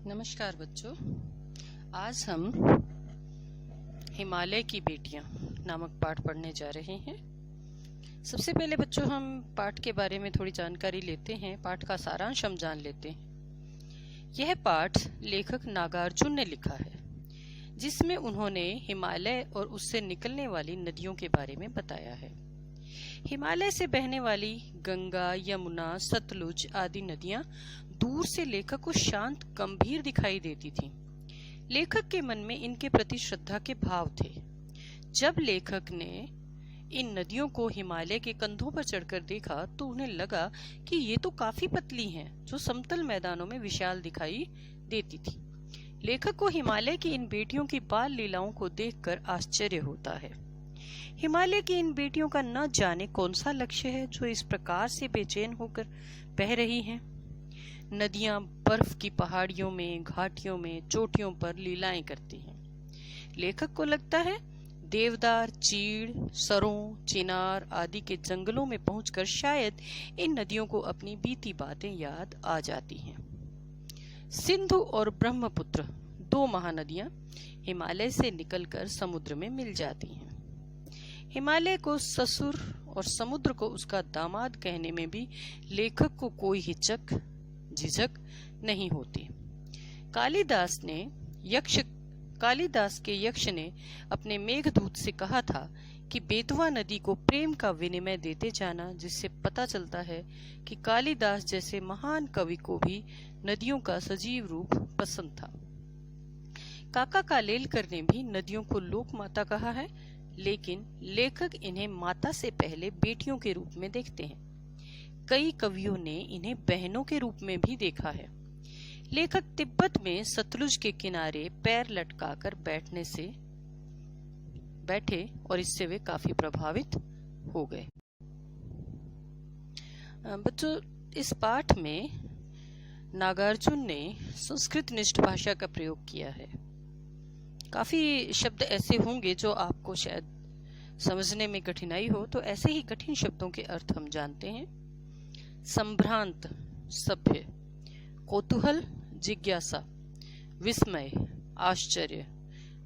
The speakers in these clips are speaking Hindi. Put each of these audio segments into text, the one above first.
नमस्कार बच्चों। आज हम हिमालय की बेटियां नामक पाठ पढ़ने जा रहे हैं। सबसे पहले बच्चों हम पाठ के बारे में थोड़ी जानकारी लेते हैं। पाठ का सारांश हम जान लेते हैं। यह पाठ लेखक नागार्जुन ने लिखा है, जिसमें उन्होंने हिमालय और उससे निकलने वाली नदियों के बारे में बताया है। हिमालय से बहने वाली गंगा, यमुना, सतलुज आदि नदियां दूर से लेखक को शांत, गंभीर दिखाई देती थीं। लेखक के मन में इनके प्रति श्रद्धा के भाव थे। जब लेखक ने इन नदियों को हिमालय के कंधों पर चढ़कर देखा तो उन्हें लगा कि ये तो काफी पतली हैं, जो समतल मैदानों में विशाल दिखाई देती थी। लेखक को हिमालय की इन बेटियों की बाल लीलाओं को देखकर आश्चर्य होता है। हिमालय की इन बेटियों का न जाने कौन सा लक्ष्य है जो इस प्रकार से बेचैन होकर बह रही हैं। नदियां बर्फ की पहाड़ियों में, घाटियों में, चोटियों पर लीलाएं करती हैं। लेखक को लगता है देवदार, चीड़, सरों, चिनार आदि के जंगलों में पहुंचकर शायद इन नदियों को अपनी बीती बातें याद आ जाती हैं। सिंधु और ब्रह्मपुत्र, दो महानदियां हिमालय से निकलकर समुद्र में मिल जाती हैं। हिमालय को ससुर और समुद्र को उसका दामाद कहने में भी लेखक को कोई झिझक नहीं होती। कालिदास के यक्ष ने अपने मेघदूत से कहा था कि बेतवा नदी को प्रेम का विनिमय देते जाना, जिससे पता चलता है कि कालिदास जैसे महान कवि को भी नदियों का सजीव रूप पसंद था। काका कालेलकर ने भी नदियों को लोक माता कहा है, लेकिन लेखक इन्हें माता से पहले बेटियों के रूप में देखते हैं। कई कवियों ने इन्हें बहनों के रूप में भी देखा है। लेखक तिब्बत में सतलुज के किनारे पैर लटकाकर बैठे और इससे वे काफी प्रभावित हो गए। बच्चों, इस पाठ में नागार्जुन ने संस्कृत निष्ठ भाषा का प्रयोग किया है। काफी शब्द ऐसे होंगे जो आपको शायद समझने में कठिनाई हो, तो ऐसे ही कठिन शब्दों के अर्थ हम जानते हैं। संभ्रांत, सभ्य, कौतूहल, जिज्ञासा, विस्मय, आश्चर्य,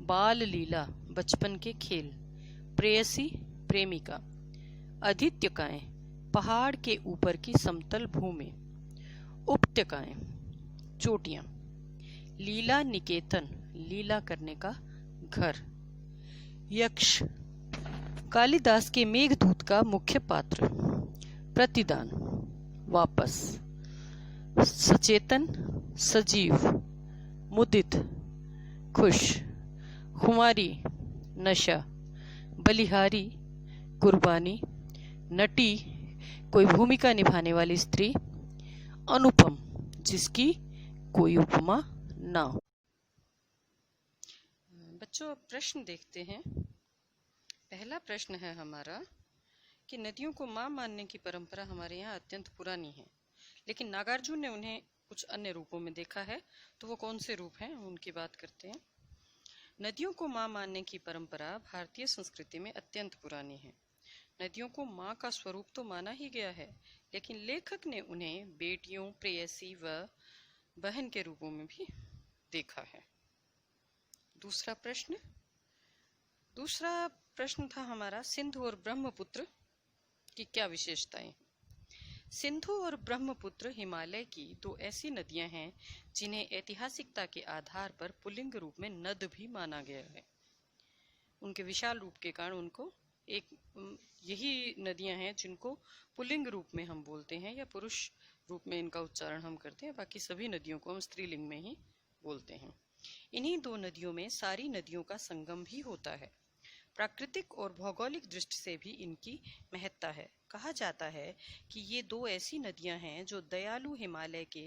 बाल लीला, बचपन के खेल, प्रेयसी, प्रेमिका, अधित्यकाएं, पहाड़ के ऊपर की समतल भूमि, उपत्यकाएं, चोटियां, लीला निकेतन, लीला करने का घर, यक्ष, कालिदास के मेघदूत का मुख्य पात्र, प्रतिदान, वापस, सचेतन, सजीव, मुदित, खुश, खुमारी, नशा, बलिहारी, कुर्बानी, नटी, कोई भूमिका निभाने वाली स्त्री, अनुपम, जिसकी कोई उपमा ना हो। बच्चों, प्रश्न देखते हैं। पहला प्रश्न है हमारा कि नदियों को मां मानने की परंपरा हमारे यहाँ अत्यंत पुरानी है, लेकिन नागार्जुन ने उन्हें कुछ अन्य रूपों में देखा है। तो वो कौन से रूप हैं, उनकी बात करते हैं। नदियों को मां मानने की परंपरा भारतीय संस्कृति में अत्यंत पुरानी है। नदियों को मां का स्वरूप तो माना ही गया है, लेकिन लेखक ने उन्हें बेटियों, प्रेयसी व बहन के रूपों में भी देखा है। दूसरा प्रश्न था हमारा, सिंधु और ब्रह्मपुत्र की क्या विशेषताएं। सिंधु और ब्रह्मपुत्र हिमालय की दो ऐसी नदियां हैं जिन्हें ऐतिहासिकता के आधार पर पुल्लिंग रूप में नद भी माना गया है। उनके विशाल रूप के कारण उनको यही नदियां हैं जिनको पुल्लिंग रूप में हम बोलते हैं या पुरुष रूप में इनका उच्चारण हम करते हैं। बाकी सभी नदियों को हम स्त्रीलिंग में ही बोलते हैं। इन्हीं दो नदियों में सारी नदियों का संगम भी होता है। प्राकृतिक और भौगोलिक दृष्टि से भी इनकी महत्ता है। कहा जाता है कि ये दो ऐसी नदियां हैं जो दयालु हिमालय के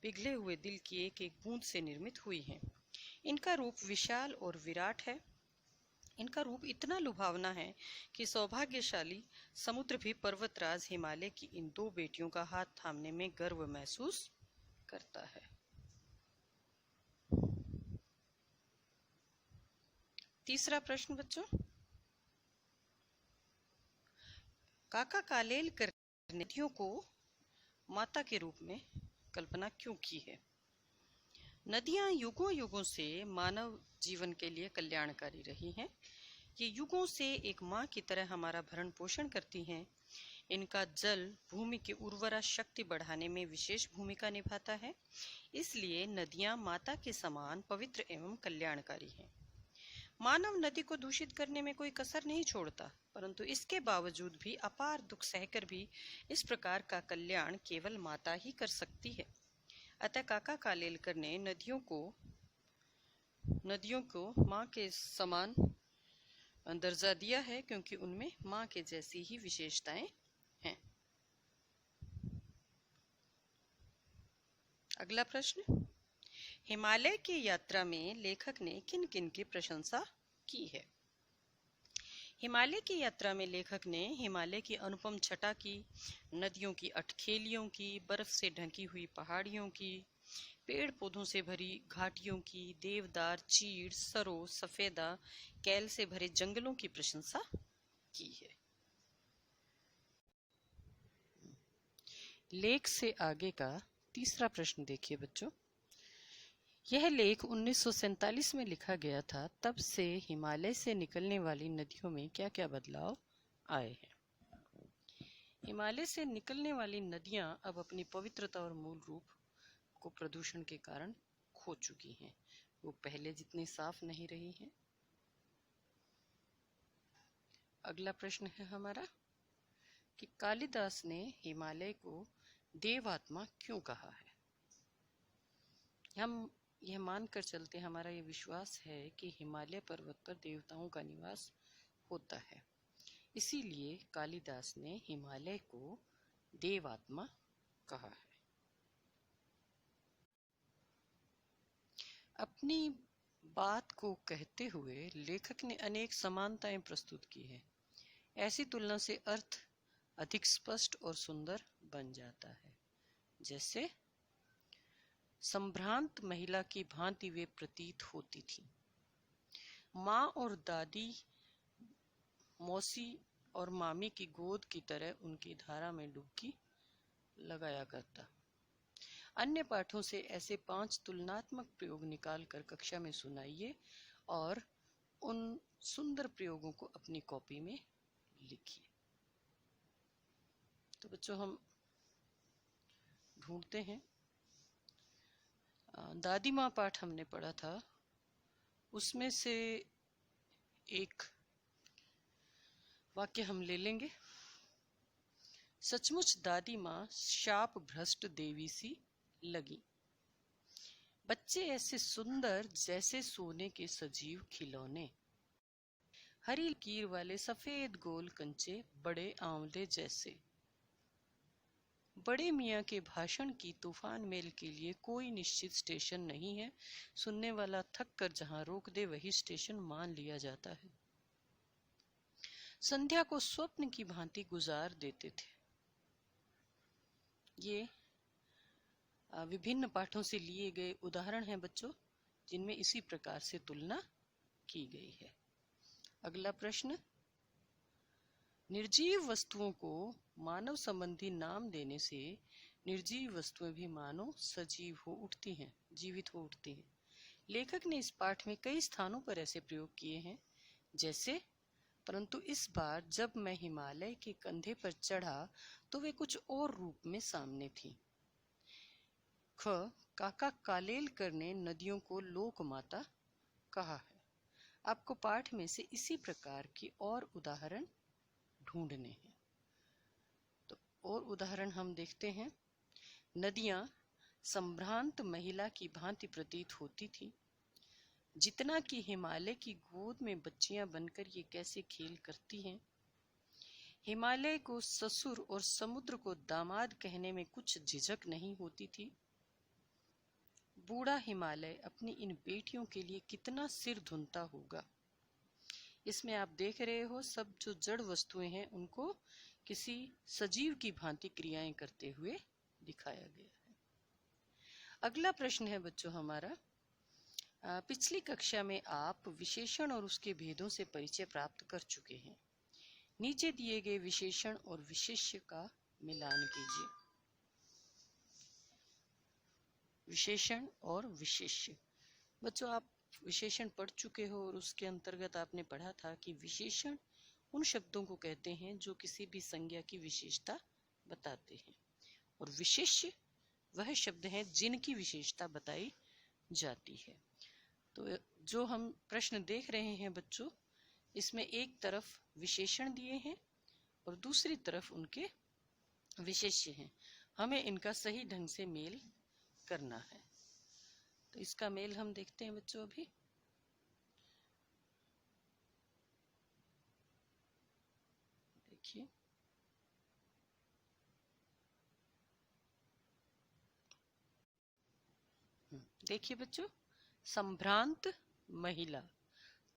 पिघले हुए दिल की एक एक बूंद से निर्मित हुई हैं। इनका रूप विशाल और विराट है। इनका रूप इतना लुभावना है कि सौभाग्यशाली समुद्र भी पर्वतराज हिमालय की इन दो बेटियों का हाथ थामने में गर्व महसूस करता है। तीसरा प्रश्न बच्चों, काका कालेलकर ने नदियों को माता के रूप में कल्पना क्यों की है। नदियां युगों युगों से मानव जीवन के लिए कल्याणकारी रही हैं। ये युगों से एक माँ की तरह हमारा भरण पोषण करती हैं। इनका जल भूमि की उर्वरा शक्ति बढ़ाने में विशेष भूमिका निभाता है। इसलिए नदियां माता के समान पवित्र एवं कल्याणकारी हैं। मानव नदी को दूषित करने में कोई कसर नहीं छोड़ता, परंतु इसके बावजूद भी अपार दुख सहकर भी इस प्रकार का कल्याण केवल माता ही कर सकती है। अतः काका कालेलकर ने नदियों को माँ के समान दर्जा दिया है, क्योंकि उनमें माँ के जैसी ही विशेषताएं हैं। अगला प्रश्न, हिमालय की यात्रा में लेखक ने किन किन की प्रशंसा की है? हिमालय की यात्रा में लेखक ने हिमालय की अनुपम छटा की, नदियों की अठखेलियों की, बर्फ से ढकी हुई पहाड़ियों की, पेड़ पौधों से भरी घाटियों की, देवदार, चीड़, सरो, सफेदा, कैल से भरे जंगलों की प्रशंसा की है। लेख से आगे का तीसरा प्रश्न देखिए बच्चों। यह लेख 1947 में लिखा गया था। तब से हिमालय से निकलने वाली नदियों में क्या क्या बदलाव आए हैं? हिमालय से निकलने वाली नदियां अब अपनी पवित्रता और मूल रूप को प्रदूषण के कारण खो चुकी हैं। वो पहले जितनी साफ नहीं रही हैं। अगला प्रश्न है हमारा कि कालिदास ने हिमालय को देवात्मा क्यों कहा है? हम यह मानकर चलते, हमारा ये विश्वास है कि हिमालय पर्वत पर देवताओं का निवास होता है। इसीलिए कालिदास ने हिमालय को देवात्मा कहा है। अपनी बात को कहते हुए लेखक ने अनेक समानताएं प्रस्तुत की है। ऐसी तुलना से अर्थ अधिक स्पष्ट और सुंदर बन जाता है। जैसे संभ्रांत महिला की भांति वे प्रतीत होती थी। माँ और दादी, मौसी और मामी की गोद की तरह उनकी धारा में डुबकी लगाया करता। अन्य पाठों से ऐसे 5 तुलनात्मक प्रयोग निकालकर कक्षा में सुनाइए और उन सुंदर प्रयोगों को अपनी कॉपी में लिखिए। तो बच्चों हम ढूंढते हैं। दादी माँ पाठ हमने पढ़ा था, उसमें से एक वाक्य हम ले लेंगे। सचमुच दादी माँ शाप भ्रष्ट देवी सी लगी। बच्चे ऐसे सुंदर जैसे सोने के सजीव खिलौने। हरी लकीर वाले सफेद गोल कंचे बड़े आंवले जैसे। बड़े मियाँ के भाषण की तूफान मेल के लिए कोई निश्चित स्टेशन नहीं है। सुनने वाला थक कर जहां रोक दे वही स्टेशन मान लिया जाता है। संध्या को स्वप्न की भांति गुजार देते थे। ये विभिन्न पाठों से लिए गए उदाहरण हैं बच्चों, जिनमें इसी प्रकार से तुलना की गई है। अगला प्रश्न, निर्जीव वस्तुओं को मानव संबंधी नाम देने से निर्जीव वस्तुएं भी मानो सजीव हो उठती हैं, जीवित हो उठती हैं। लेखक ने इस पाठ में कई स्थानों पर ऐसे प्रयोग किए हैं, जैसे परंतु इस बार जब मैं हिमालय के कंधे पर चढ़ा तो वे कुछ और रूप में सामने थी। ख, काका कालेलकर ने नदियों को लोक माता कहा है। आपको पाठ में से इसी प्रकार की और उदाहरण ढूंढने हैं। तो और उदाहरण हम देखते हैं। नदियां संभ्रांत महिला की भांति प्रतीत होती थी। जितना कि हिमालय की गोद में बच्चियां बनकर ये कैसे खेल करती हैं। हिमालय को ससुर और समुद्र को दामाद कहने में कुछ झिझक नहीं होती थी। बूढ़ा हिमालय अपनी इन बेटियों के लिए कितना सिर धुनता होगा। इसमें आप देख रहे हो, सब जो जड़ वस्तुएं हैं उनको किसी सजीव की भांति क्रियाएं करते हुए दिखाया गया है। अगला प्रश्न है बच्चों हमारा, पिछली कक्षा में आप विशेषण और उसके भेदों से परिचय प्राप्त कर चुके हैं। नीचे दिए गए विशेषण और विशेष्य का मिलान कीजिए। विशेषण और विशेष्य। बच्चों, आप विशेषण पढ़ चुके हो और उसके अंतर्गत आपने पढ़ा था कि विशेषण उन शब्दों को कहते हैं जो किसी भी संज्ञा की विशेषता बताते हैं, और विशेष्य वह शब्द हैं जिनकी विशेषता बताई जाती है। तो जो हम प्रश्न देख रहे हैं बच्चों, इसमें एक तरफ विशेषण दिए हैं और दूसरी तरफ उनके विशेष्य हैं। हमें इनका सही ढंग से मेल करना है। तो इसका मेल हम देखते हैं बच्चों। अभी देखिए, देखिए बच्चों, संभ्रांत महिला,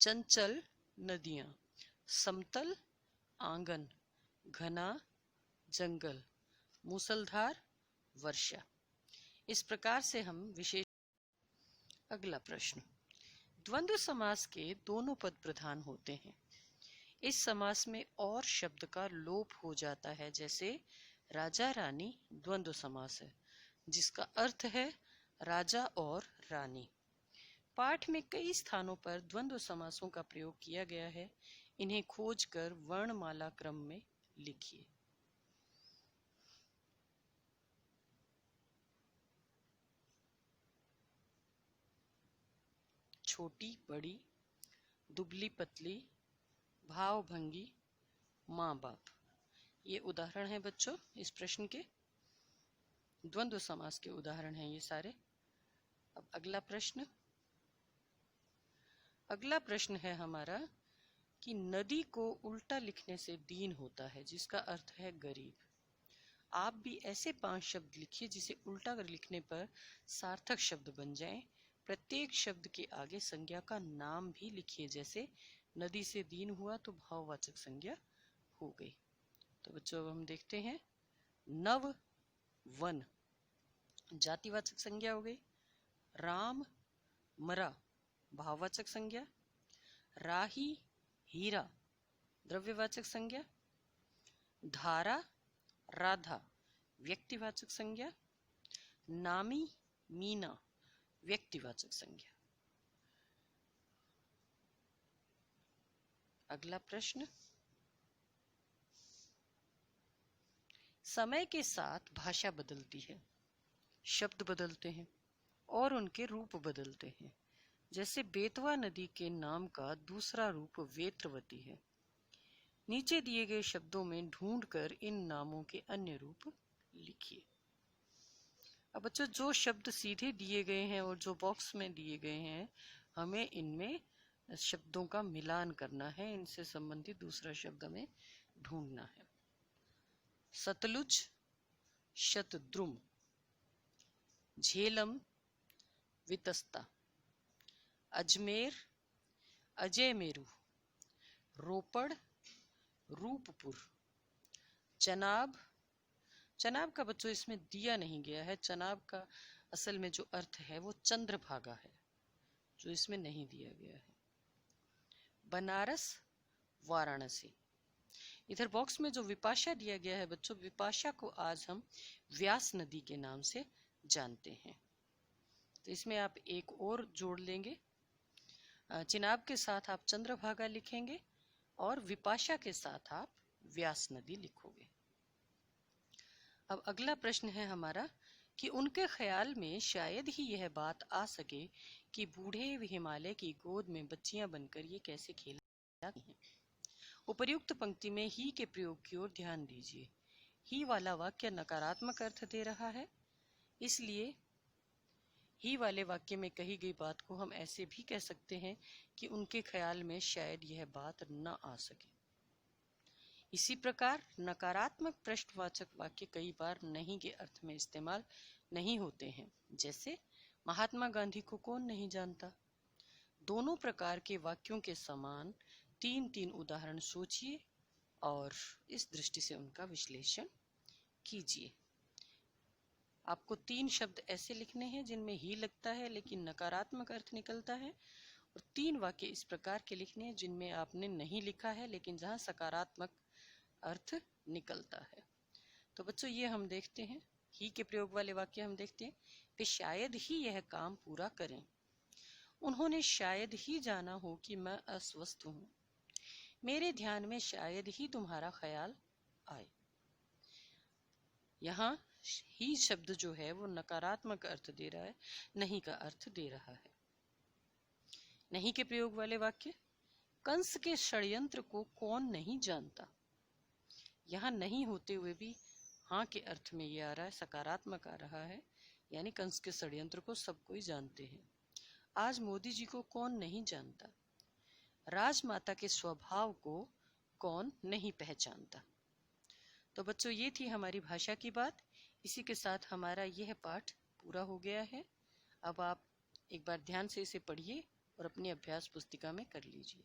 चंचल नदियां, समतल आंगन, घना जंगल, मूसलधार वर्षा। इस प्रकार से हम विशेष। अगला प्रश्न, द्वंद्व समास के दोनों पद प्रधान होते हैं। इस समास में और शब्द का लोप हो जाता है, जैसे राजा रानी द्वंद्व समास है जिसका अर्थ है राजा और रानी। पाठ में कई स्थानों पर द्वंद्व समासों का प्रयोग किया गया है। इन्हें खोजकर वर्णमाला क्रम में लिखिए। छोटी बड़ी, दुबली पतली, भावभंगी, माँ बाप। ये उदाहरण है बच्चों इस प्रश्न के, द्वंद्व समास के उदाहरण हैं ये सारे। अब अगला प्रश्न है हमारा कि नदी को उल्टा लिखने से दीन होता है, जिसका अर्थ है गरीब। आप भी ऐसे 5 शब्द लिखिए जिसे उल्टा कर लिखने पर सार्थक शब्द बन जाएं। प्रत्येक शब्द के आगे संज्ञा का नाम भी लिखिए, जैसे नदी से दीन हुआ तो भाववाचक संज्ञा हो गई। तो बच्चों, अब हम देखते हैं। नव वन जातिवाचक संज्ञा हो गई। राम मरा भाववाचक संज्ञा। राही हीरा द्रव्यवाचक संज्ञा। धारा राधा व्यक्तिवाचक संज्ञा। नामी मीना व्यक्तिवाचक संज्ञा। अगला प्रश्न, समय के साथ भाषा बदलती है, शब्द बदलते हैं और उनके रूप बदलते हैं। जैसे बेतवा नदी के नाम का दूसरा रूप वेत्रवती है। नीचे दिए गए शब्दों में ढूंढकर इन नामों के अन्य रूप लिखिए। अब बच्चों, जो शब्द सीधे दिए गए हैं और जो बॉक्स में दिए गए हैं, हमें इनमें शब्दों का मिलान करना है। इनसे संबंधित दूसरा शब्द हमें ढूंढना है। सतलुज शतद्रुम, झेलम वितस्ता, अजमेर अजय मेरू, रोपड़ रूपपुर, चनाब। चनाब का बच्चों इसमें दिया नहीं गया है। चनाब का असल में जो अर्थ है वो चंद्रभागा है, जो इसमें नहीं दिया गया है। बनारस वाराणसी। इधर बॉक्स में जो विपाशा दिया गया है बच्चों, विपाशा को आज हम व्यास नदी के नाम से जानते हैं। तो इसमें आप एक और जोड़ लेंगे। चिनाब के साथ आप चंद्रभागा लिखेंगे और विपाशा के साथ आप व्यास नदी लिखोगे। अब अगला प्रश्न है हमारा कि उनके ख्याल में शायद ही यह बात आ सके कि बूढ़े हिमालय की गोद में बच्चियां बनकर ये कैसे खेल जाती हैं। उपर्युक्त पंक्ति में ही के प्रयोग की ओर ध्यान दीजिए। ही वाला वाक्य नकारात्मक अर्थ दे रहा है, इसलिए ही वाले वाक्य में कही गई बात को हम ऐसे भी कह सकते हैं कि उनके ख्याल में शायद यह बात न आ सके। इसी प्रकार नकारात्मक प्रश्नवाचक वाक्य कई बार नहीं के अर्थ में इस्तेमाल नहीं होते हैं, जैसे महात्मा गांधी को कौन नहीं जानता। दोनों प्रकार के वाक्यों के समान 3-3 उदाहरण सोचिए और इस दृष्टि से उनका विश्लेषण कीजिए। आपको 3 शब्द ऐसे लिखने हैं जिनमें ही लगता है लेकिन नकारात्मक अर्थ निकलता है, और 3 वाक्य इस प्रकार के लिखने हैं जिनमें आपने नहीं लिखा है लेकिन जहां सकारात्मक अर्थ निकलता है। तो बच्चों, ये हम देखते हैं। ही के प्रयोग वाले वाक्य हम देखते हैं। वे शायद ही यह काम पूरा करें। उन्होंने शायद ही जाना हो कि मैं अस्वस्थ हूं। मेरे ध्यान में शायद ही तुम्हारा ख्याल आए। यहाँ ही शब्द जो है वो नकारात्मक अर्थ दे रहा है, नहीं का अर्थ दे रहा है। नहीं के प्रयोग वाले वाक्य, कंस के षड्यंत्र को कौन नहीं जानता। यहाँ नहीं होते हुए भी हाँ के अर्थ में ये आ रहा है, सकारात्मक आ रहा है, यानी कंस के षड्यंत्र को सब कोई जानते हैं। आज मोदी जी को कौन नहीं जानता। राजमाता के स्वभाव को कौन नहीं पहचानता। तो बच्चों, ये थी हमारी भाषा की बात। इसी के साथ हमारा यह पाठ पूरा हो गया है। अब आप एक बार ध्यान से इसे पढ़िए और अपनी अभ्यास पुस्तिका में कर लीजिए।